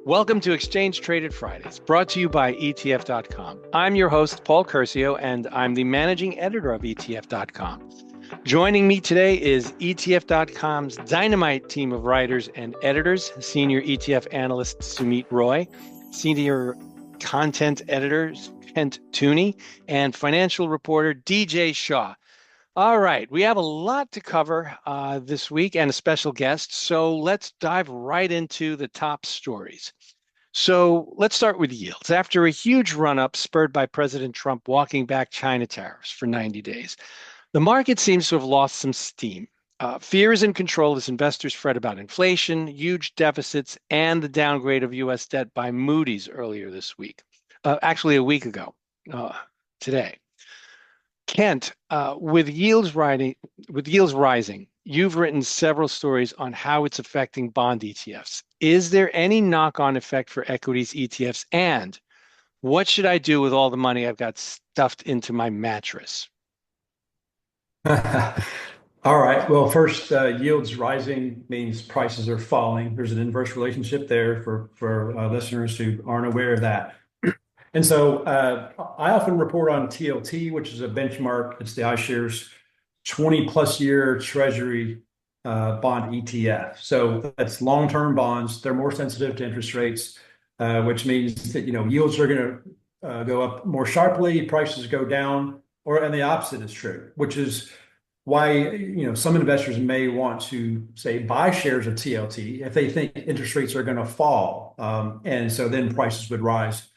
Welcome to Exchange Traded Fridays, brought to you by ETF.com. I'm your host, Paul Curcio, and I'm the managing editor of ETF.com. Joining me today is ETF.com's dynamite team of writers and editors, senior ETF analyst Sumit Roy, senior content editor Kent Thune, and financial reporter DJ Shaw. All right, we have a lot to cover this week and a special guest, so let's dive right into the top stories. So let's start with yields. After a huge run-up spurred by President Trump walking back China tariffs for 90 days, the market seems to have lost some steam. Fear is in control as investors fret about inflation, huge deficits, and the downgrade of U.S. debt by Moody's earlier this week. Actually, a week ago today. Kent, with yields rising, you've written several stories on how it's affecting bond ETFs. Is there any knock-on effect for equities ETFs? And what should I do with all the money I've got stuffed into my mattress? All right. Well, first, yields rising means prices are falling. There's an inverse relationship there for listeners who aren't aware of that. And so I often report on TLT, which is a benchmark. It's the iShares 20 plus year Treasury bond ETF. So that's long-term bonds. They're more sensitive to interest rates, which means that yields are going to go up more sharply, prices go down, and the opposite is true, which is why some investors may want to say buy shares of TLT if they think interest rates are going to fall, and so then prices would rise.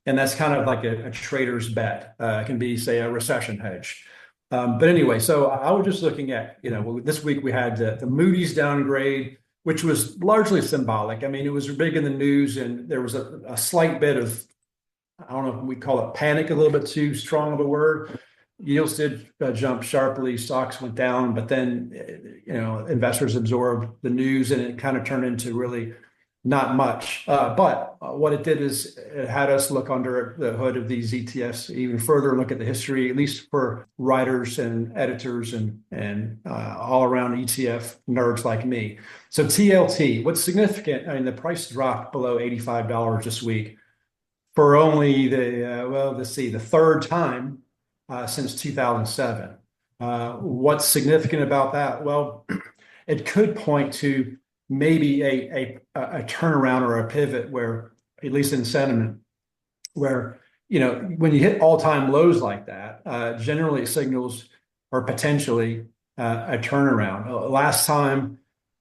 And that's kind of like a trader's bet. It can be, say, a recession hedge. But anyway, so I was just looking at, this week we had the Moody's downgrade, which was largely symbolic. I mean, it was big in the news, and there was a slight bit of, I don't know if we call it panic, a little bit too strong of a word. Yields did jump sharply, stocks went down, but then, investors absorbed the news, and it kind of turned into really not much. But what it did is it had us look under the hood of these ETFs even further and look at the history, at least for writers and editors and all around ETF nerds like me. So TLT, what's significant, I mean, the price dropped below $85 this week for only the third time since 2007. What's significant about that? Well, it could point to maybe a turnaround or a pivot where, at least in sentiment, where, when you hit all-time lows like that, generally it signals or potentially a turnaround. Last time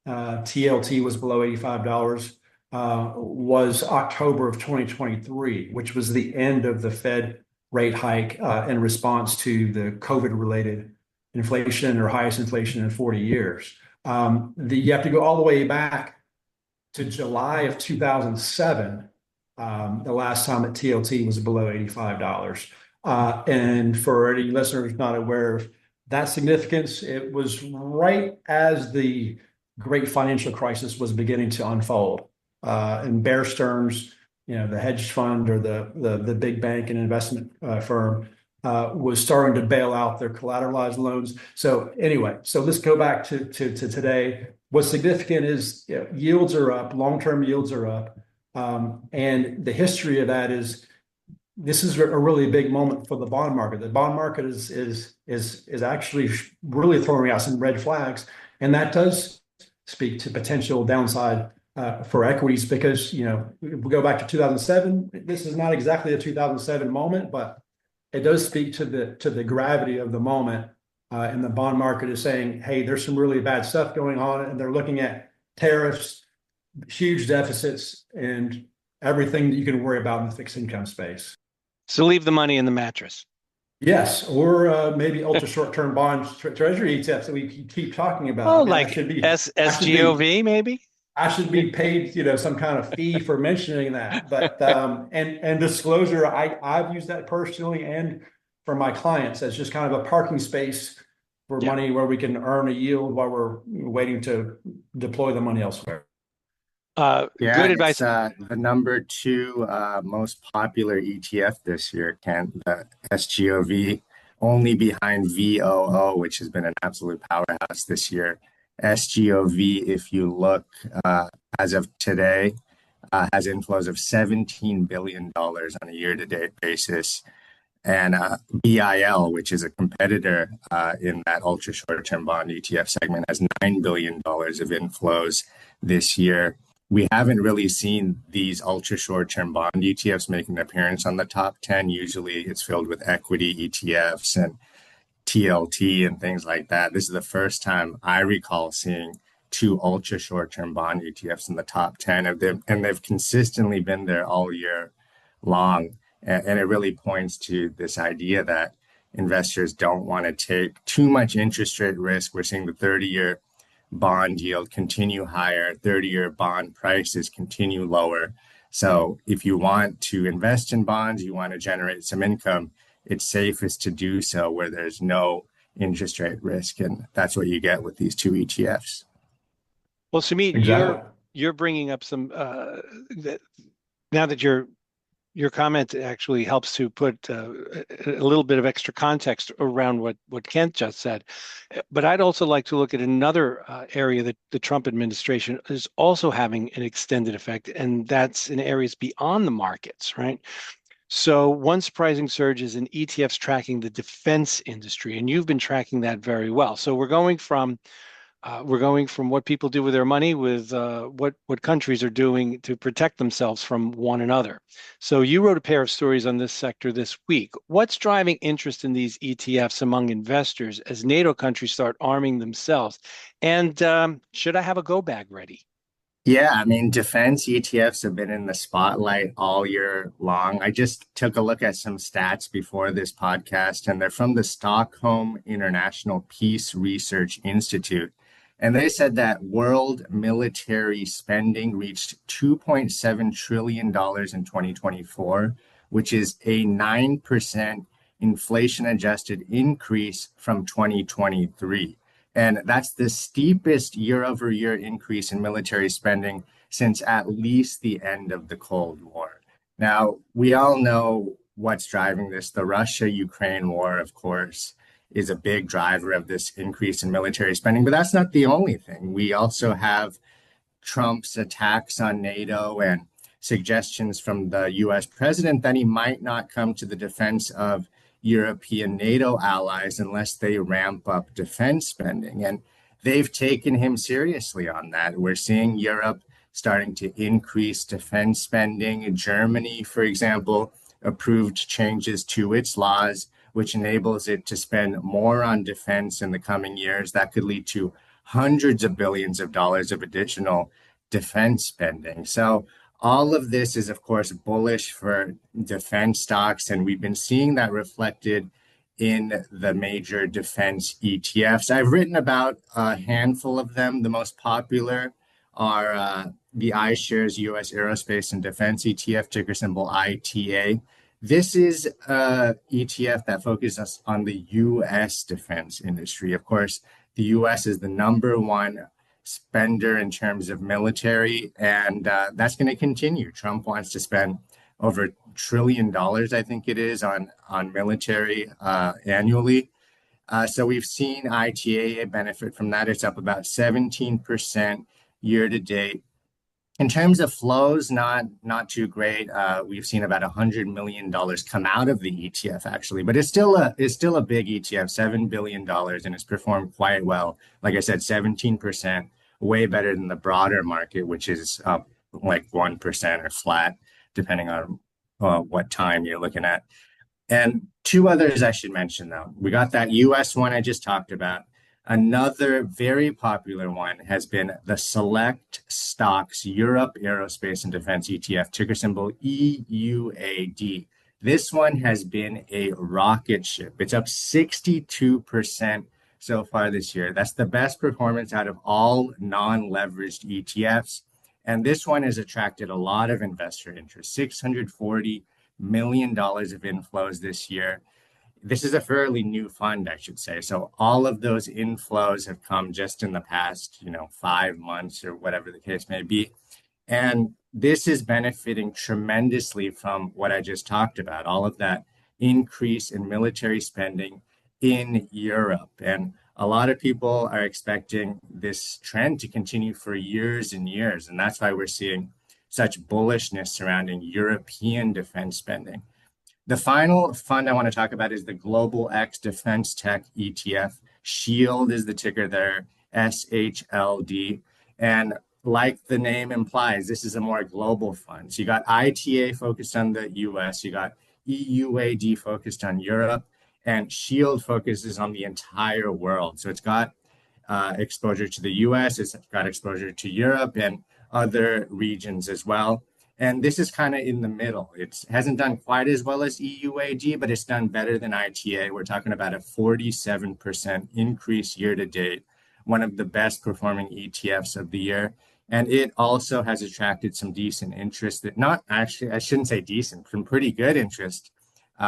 TLT was below $85 was October of 2023, which was the end of the Fed rate hike in response to the COVID-related inflation, or highest inflation in 40 years. You have to go all the way back to July of 2007, the last time that TLT was below $85. And for any listeners not aware of that significance, it was right as the great financial crisis was beginning to unfold. And Bear Stearns, the hedge fund or the big bank and investment firm, was starting to bail out their collateralized loans. So anyway, so let's go back to today. What's significant is yields are up, long-term yields are up. And the history of that is this is a really big moment for the bond market. The bond market is actually really throwing out some red flags. And that does speak to potential downside for equities, because, if we go back to 2007, this is not exactly a 2007 moment, but it does speak to the gravity of the moment, and the bond market is saying, hey, there's some really bad stuff going on, and they're looking at tariffs, huge deficits, and everything that you can worry about in the fixed income space. So leave the money in the mattress. Yes, or maybe ultra short-term bond treasury ETFs that we keep talking about. Oh, like SGOV maybe? I should be paid, some kind of fee for mentioning that. But and disclosure, I've used that personally and for my clients as just kind of a parking space for money where we can earn a yield while we're waiting to deploy the money elsewhere. Good advice. The number 2 most popular ETF this year, Kent, the SGOV, only behind VOO, which has been an absolute powerhouse this year. SGOV, if you look as of today, has inflows of $17 billion on a year-to-date basis. And BIL, which is a competitor in that ultra short-term bond ETF segment, has $9 billion of inflows this year. We haven't really seen these ultra short-term bond ETFs make an appearance on the top 10. Usually it's filled with equity ETFs and TLT and things like that. This is the first time I recall seeing two ultra short-term bond ETFs in the top 10 of them, and they've consistently been there all year long. And it really points to this idea that investors don't want to take too much interest rate risk. We're seeing the 30-year bond yield continue higher, 30-year bond prices continue lower. So if you want to invest in bonds, you want to generate some income, it's safest to do so where there's no interest rate risk. And that's what you get with these two ETFs. Well, Sumit, Exactly. you're bringing up some now that your comment actually helps to put a little bit of extra context around what Kent just said. But I'd also like to look at another area that the Trump administration is also having an extended effect, and that's in areas beyond the markets, right? So one surprising surge is in ETFs tracking the defense industry, and you've been tracking that very well. So we're going from what people do with their money with what countries are doing to protect themselves from one another. So you wrote a pair of stories on this sector this week. What's driving interest in these ETFs among investors as NATO countries start arming themselves? And should I have a go bag ready? Yeah, I mean, defense ETFs have been in the spotlight all year long. I just took a look at some stats before this podcast, and they're from the Stockholm International Peace Research Institute. And they said that world military spending reached $2.7 trillion in 2024, which is a 9% inflation adjusted increase from 2023. And that's the steepest year over year increase in military spending since at least the end of the Cold War. Now, we all know what's driving this. The Russia-Ukraine war, of course, is a big driver of this increase in military spending, but that's not the only thing. We also have Trump's attacks on NATO and suggestions from the US president that he might not come to the defense of European NATO allies unless they ramp up defense spending. And they've taken him seriously on that. We're seeing Europe starting to increase defense spending. Germany, for example, approved changes to its laws, which enables it to spend more on defense in the coming years. That could lead to hundreds of billions of dollars of additional defense spending. So all of this is, of course, bullish for defense stocks, and we've been seeing that reflected in the major defense ETFs. I've written about a handful of them. The most popular are the iShares US Aerospace and Defense ETF, ticker symbol ITA. This is an ETF that focuses on the US defense industry. Of course, the US is the number one spender in terms of military, and that's going to continue. Trump wants to spend over $1 trillion, I think it is, on military annually. So we've seen ITA benefit from that. It's up about 17% year to date. In terms of flows, not too great. We've seen about $100 million come out of the ETF, actually, but it's still a big ETF, $7 billion, and it's performed quite well. Like I said, 17%, way better than the broader market, which is up like 1% or flat, depending on what time you're looking at. And two others I should mention, though. We got that US one I just talked about. Another very popular one has been the Select Stocks Europe Aerospace and Defense ETF, ticker symbol EUAD. This one has been a rocket ship. It's up 62% so far this year. That's the best performance out of all non-leveraged ETFs. And this one has attracted a lot of investor interest, $640 million of inflows this year. This is a fairly new fund, I should say. So all of those inflows have come just in the past, 5 months or whatever the case may be. And this is benefiting tremendously from what I just talked about, all of that increase in military spending in Europe. And a lot of people are expecting this trend to continue for years and years. And that's why we're seeing such bullishness surrounding European defense spending. The final fund I want to talk about is the Global X Defense Tech ETF. SHIELD is the ticker there, SHLD. And like the name implies, this is a more global fund. So you got ITA focused on the US, you got EUAD focused on Europe, and SHIELD focuses on the entire world. So it's got exposure to the US, it's got exposure to Europe and other regions as well. And this is kind of in the middle. It hasn't done quite as well as EUAG, but it's done better than ITA. We're talking about a 47% increase year to date, one of the best performing ETFs of the year. And it also has attracted some decent interest that not actually, I shouldn't say decent, some pretty good interest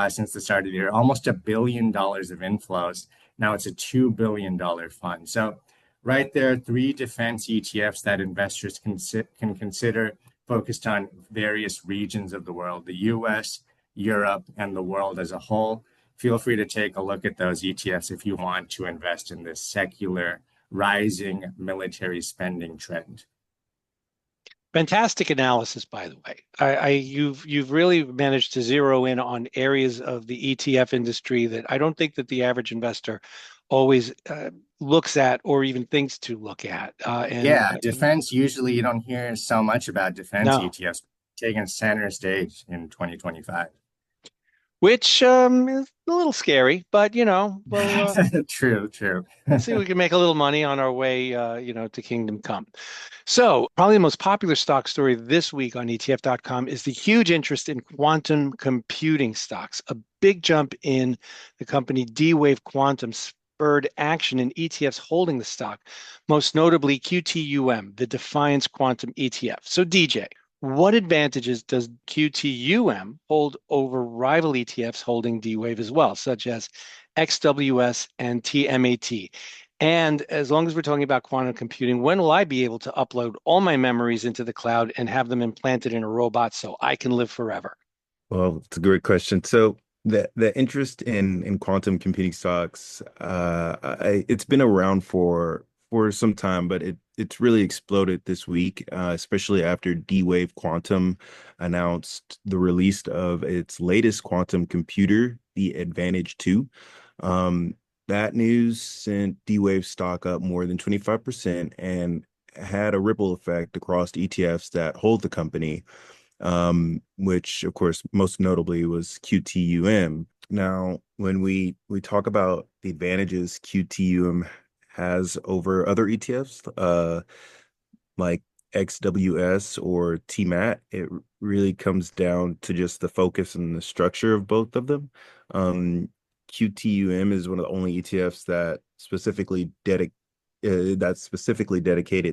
since the start of the year, almost $1 billion of inflows. Now it's a $2 billion fund. So right there, 3 defense ETFs that investors can consider, focused on various regions of the world, the US, Europe, and the world as a whole. Feel free to take a look at those ETFs if you want to invest in this secular rising military spending trend. Fantastic analysis, by the way. You've really managed to zero in on areas of the ETF industry that I don't think that the average investor always looks at or even thinks to look at. Yeah, defense, usually you don't hear so much about defense No, ETFs taking center stage in 2025. which is a little scary, but we'll True. let's see if we can make a little money on our way, to kingdom come. So, probably the most popular stock story this week on ETF.com is the huge interest in quantum computing stocks. A big jump in the company D-Wave Quantum spurred action in ETFs holding the stock, most notably QTUM, the Defiance Quantum ETF. So, DJ, what advantages does QTUM hold over rival ETFs holding D-Wave as well, such as XWS and TMAT? And as long as we're talking about quantum computing, when will I be able to upload all my memories into the cloud and have them implanted in a robot so I can live forever? Well, it's a great question. So the interest in quantum computing stocks, it's been around for some time, but it's really exploded this week, especially after D-Wave Quantum announced the release of its latest quantum computer, the Advantage 2. That news sent D-Wave stock up more than 25% and had a ripple effect across ETFs that hold the company, which of course most notably was QTUM. Now, when we talk about the advantages QTUM has over other ETFs, like XWS or TMAT, it really comes down to just the focus and the structure of both of them. QTUM is one of the only ETFs that's specifically dedicated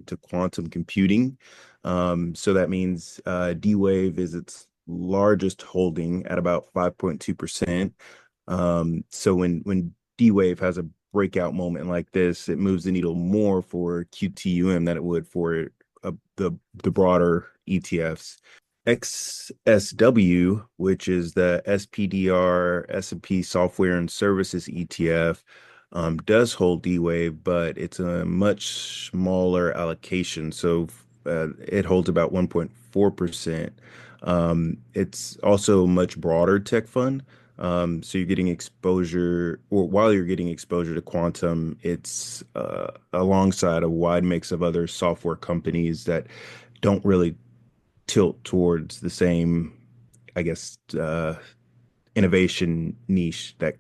to quantum computing. So that means D-Wave is its largest holding at about 5.2%. So when D-Wave has a breakout moment like this, it moves the needle more for QTUM than it would for the broader ETFs. XSW, which is the SPDR S&P Software and Services ETF, does hold D-Wave, but it's a much smaller allocation. So it holds about 1.4%. It's also a much broader tech fund. So you're getting exposure, or while you're getting exposure to quantum, it's alongside a wide mix of other software companies that don't really tilt towards the same, I guess, innovation niche that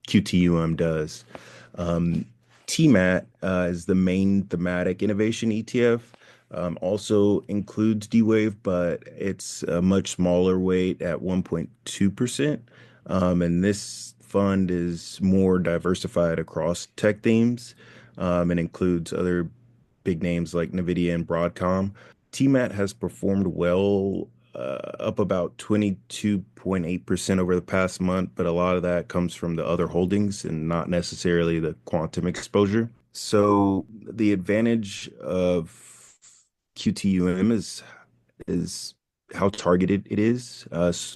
QTUM does. TMAT is the main thematic innovation ETF. Also includes D-Wave, but it's a much smaller weight at 1.2%. And this fund is more diversified across tech themes, and includes other big names like NVIDIA and Broadcom. TMAT has performed well, up about 22.8% over the past month, but a lot of that comes from the other holdings and not necessarily the quantum exposure. So the advantage of QTUM is how targeted it is.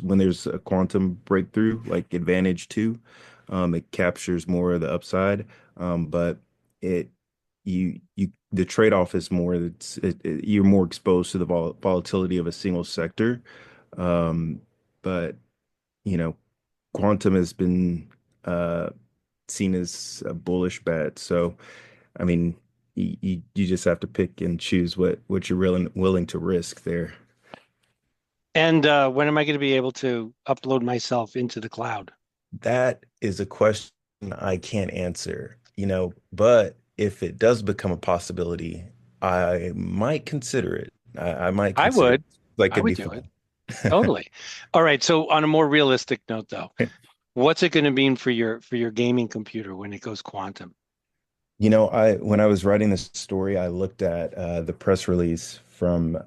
When there's a quantum breakthrough like Advantage 2, it captures more of the upside, but it the trade-off is more you're more exposed to the volatility of a single sector. But quantum has been seen as a bullish bet. So, I mean, you just have to pick and choose what you're willing to risk there. And when am I going to be able to upload myself into the cloud? That is a question I can't answer, but if it does become a possibility, I might consider it. I might I consider would. it. Like I it'd be would do it. fun. Totally. All right. So on a more realistic note, though, what's it going to mean for your gaming computer when it goes quantum? When I was writing this story, I looked at the press release from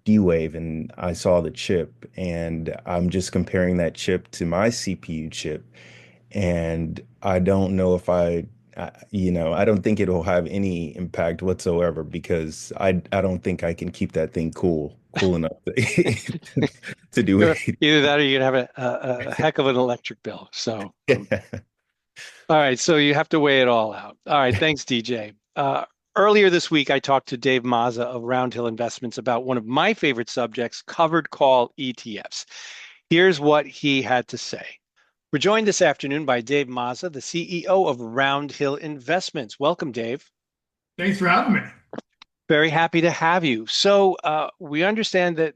D-Wave and I saw the chip, and I'm just comparing that chip to my CPU chip, and I don't know if I don't think it'll have any impact whatsoever because I don't think I can keep that thing cool enough to do it. Either that or you're going to have a heck of an electric bill. So, all right. So you have to weigh it all out. All right. Thanks, DJ. Earlier this week, I talked to Dave Mazza of Roundhill Investments about one of my favorite subjects, covered call ETFs. Here's what he had to say. We're joined this afternoon by Dave Mazza, the CEO of Roundhill Investments. Welcome, Dave. Thanks for having me. Very happy to have you. So we understand that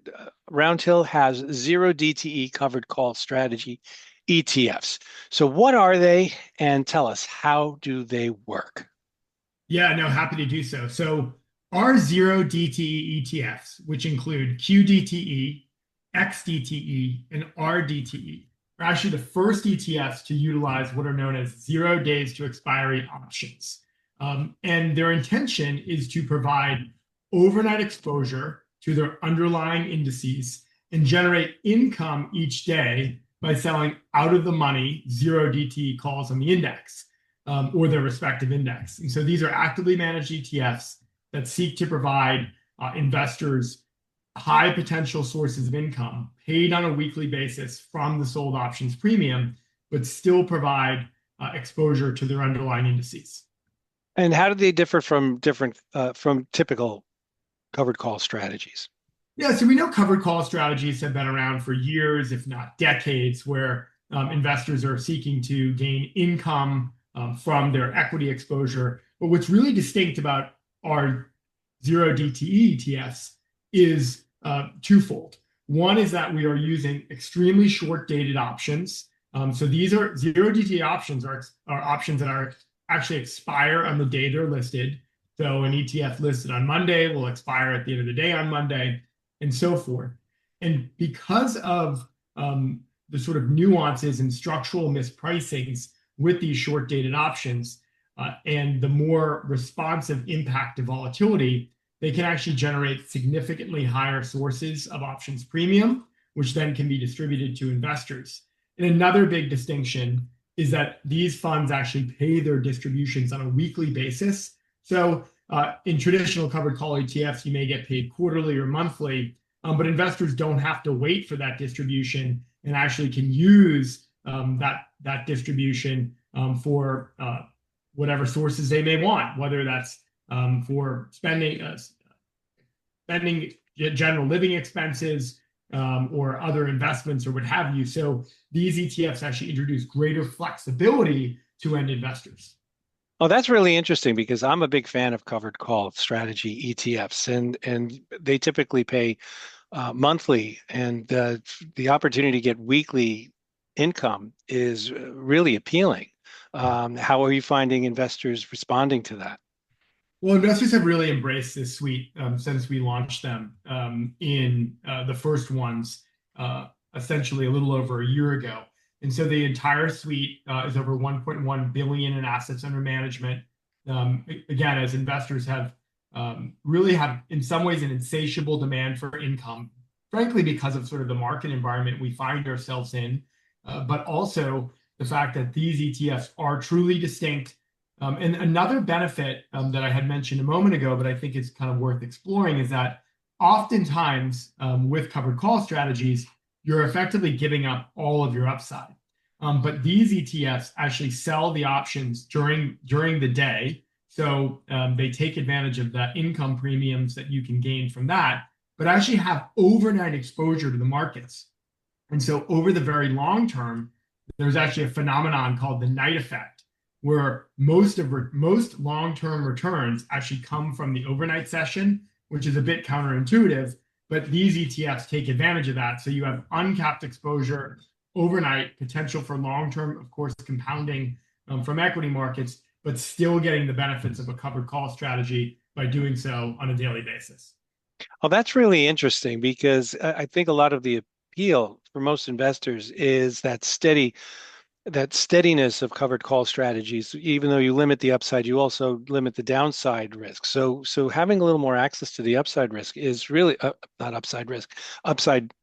Roundhill has 0DTE covered call strategy ETFs. So what are they? And tell us, how do they work? Yeah, no, happy to do so. So our 0DTE ETFs, which include QDTE, XDTE, and RDTE, are actually the first ETFs to utilize what are known as 0 days to expiry options. And their intention is to provide overnight exposure to their underlying indices and generate income each day by selling out of the money 0DTE calls on the index or their respective index. And so these are actively managed ETFs that seek to provide investors high potential sources of income paid on a weekly basis from the sold options premium, but still provide exposure to their underlying indices. And how do they differ from typical covered call strategies? Yeah, so we know covered call strategies have been around for years, if not decades, where investors are seeking to gain income from their equity exposure. But what's really distinct about our 0DTE ETFs is twofold. One is that we are using extremely short-dated options. So these are 0DTE options are options that are actually expire on the day they're listed. So an ETF listed on Monday will expire at the end of the day on Monday, and so forth. And because of the sort of nuances and structural mispricings with these short-dated options and the more responsive impact to volatility, they can actually generate significantly higher sources of options premium, which then can be distributed to investors. And another big distinction is that these funds actually pay their distributions on a weekly basis. So in traditional covered call ETFs, you may get paid quarterly or monthly, but investors don't have to wait for that distribution and actually can use that distribution for whatever sources they may want, whether that's for spending general living expenses, or other investments or what have you. So these ETFs actually introduce greater flexibility to end investors. Oh, that's really interesting because I'm a big fan of covered call strategy ETFs, and they typically pay monthly, and the opportunity to get weekly income is really appealing. How are you finding investors responding to that? Well, investors have really embraced this suite since we launched them in the first ones essentially a little over a year ago. And so the entire suite is over 1.1 billion in assets under management. Again, as investors have really have in some ways an insatiable demand for income, frankly, because of sort of the market environment we find ourselves in, but also the fact that these ETFs are truly distinct. And another benefit that I had mentioned a moment ago, but I think it's kind of worth exploring, is that oftentimes with covered call strategies, you're effectively giving up all of your upside. But these ETFs actually sell the options during the day. So they take advantage of the income premiums that you can gain from that, but actually have overnight exposure to the markets. And so over the very long term, there's actually a phenomenon called the night effect, where most long-term returns actually come from the overnight session, which is a bit counterintuitive, but these ETFs take advantage of that. So you have uncapped exposure overnight, potential for long-term, of course, compounding from equity markets, but still getting the benefits of a covered call strategy by doing so on a daily basis. Well, that's really interesting because I think a lot of the appeal for most investors is that steadiness of covered call strategies. Even though you limit the upside, you also limit the downside risk. So having a little more access to the upside risk is really not upside risk, upside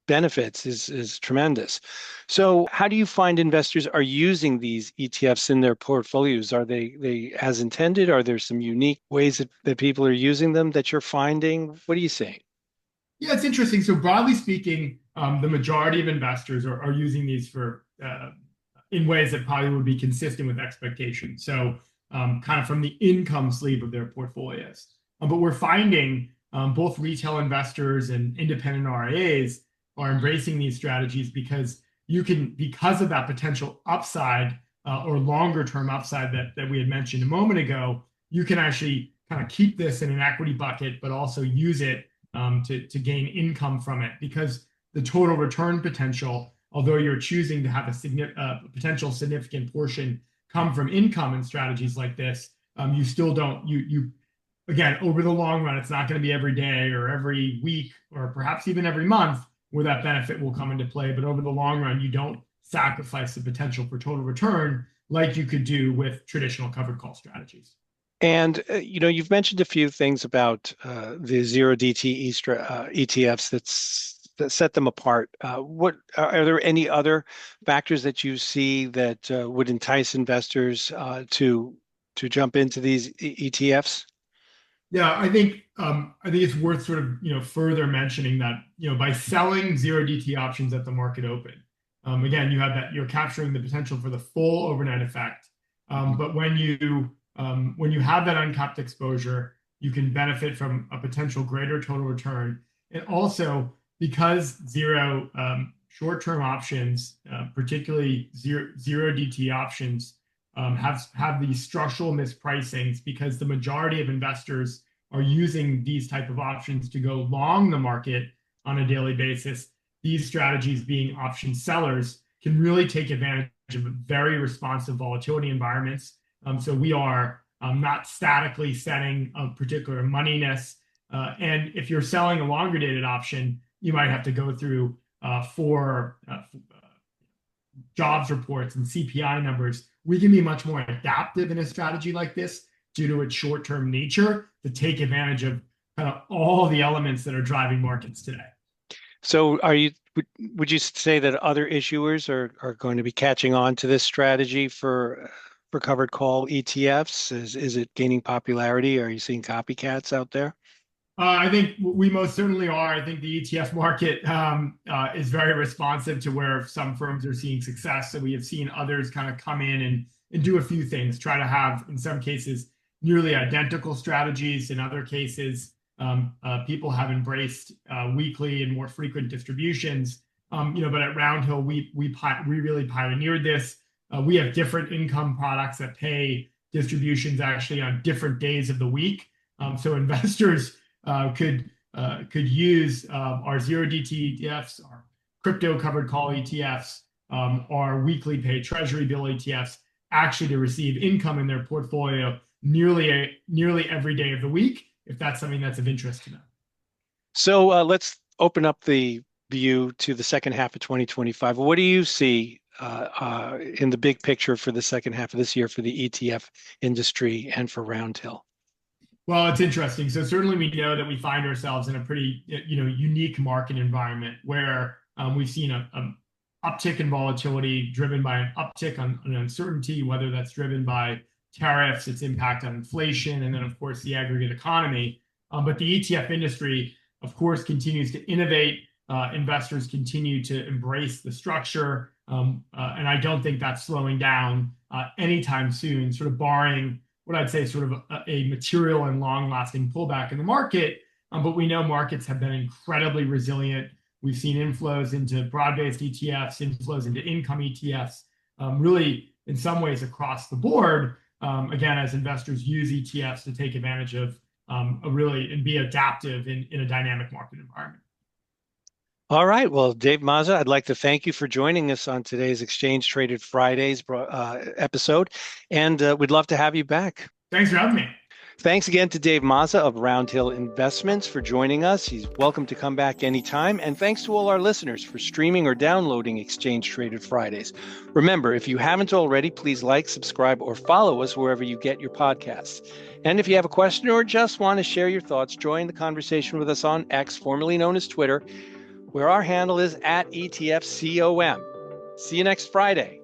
benefits is tremendous. So how do you find investors are using these ETFs in their portfolios? Are they as intended? Are there some unique ways that people are using them that you're finding? What are you seeing? Yeah, it's interesting. So broadly speaking, the majority of investors are using these for in ways that probably would be consistent with expectations. So kind of from the income sleeve of their portfolios. But we're finding both retail investors and independent RIAs are embracing these strategies because of that potential upside or longer term upside that we had mentioned a moment ago, you can actually kind of keep this in an equity bucket, but also use it to gain income from it, because the total return potential, although you're choosing to have a potential significant portion come from income in strategies like this, you still don't, again, over the long run, it's not going to be every day or every week or perhaps even every month where that benefit will come into play. But over the long run, you don't sacrifice the potential for total return like you could do with traditional covered call strategies. And you've mentioned a few things about the 0DTE ETFs that set them apart. What are there any other factors that you see that would entice investors to jump into these ETFs? Yeah, I think it's worth sort of further mentioning that by selling 0DTE options at the market open, again you're capturing the potential for the full overnight effect. But when you have that uncapped exposure, you can benefit from a potential greater total return, and also because short-term options, particularly 0DTE options, have these structural mispricings because the majority of investors are using these type of options to go long the market on a daily basis. These strategies, being option sellers, can really take advantage of very responsive volatility environments. So we are not statically setting a particular moneyness. And if you're selling a longer dated option, you might have to go through four jobs reports and CPI numbers. We can be much more adaptive in a strategy like this due to its short-term nature to take advantage of kind of all the elements that are driving markets today. So would you say that other issuers are going to be catching on to this strategy for covered call ETFs? Is it gaining popularity? Are you seeing copycats out there? I think we most certainly are. I think the ETF market is very responsive to where some firms are seeing success. So we have seen others kind of come in and do a few things, try to have, in some cases, nearly identical strategies. In other cases, people have embraced weekly and more frequent distributions. But at Roundhill, we really pioneered this. We have different income products that pay distributions actually on different days of the week. So investors could use our 0DTE ETFs, our crypto covered call ETFs, our weekly pay treasury bill ETFs, actually to receive income in their portfolio nearly every day of the week, if that's something that's of interest to them. So let's open up the view to the second half of 2025. What do you see in the big picture for the second half of this year for the ETF industry and for Roundhill? Well, it's interesting. So certainly we know that we find ourselves in a pretty unique market environment where we've seen an uptick in volatility driven by an uptick on uncertainty, whether that's driven by tariffs, its impact on inflation, and then of course the aggregate economy. But the ETF industry, of course, continues to innovate. Investors continue to embrace the structure, and I don't think that's slowing down anytime soon, sort of barring what I'd say sort of a material and long-lasting pullback in the market. But we know markets have been incredibly resilient. We've seen inflows into broad-based ETFs, inflows into income ETFs, really in some ways across the board. Again, as investors use ETFs to take advantage of and be adaptive in a dynamic market environment. All right. Well, Dave Mazza, I'd like to thank you for joining us on today's Exchange Traded Fridays episode, and we'd love to have you back. Thanks for having me. Thanks again to Dave Mazza of Roundhill Investments for joining us. He's welcome to come back anytime. And thanks to all our listeners for streaming or downloading Exchange Traded Fridays. Remember, if you haven't already, please like, subscribe, or follow us wherever you get your podcasts. And if you have a question or just want to share your thoughts, join the conversation with us on X, formerly known as Twitter, where our handle is @ETFCOM. See you next Friday.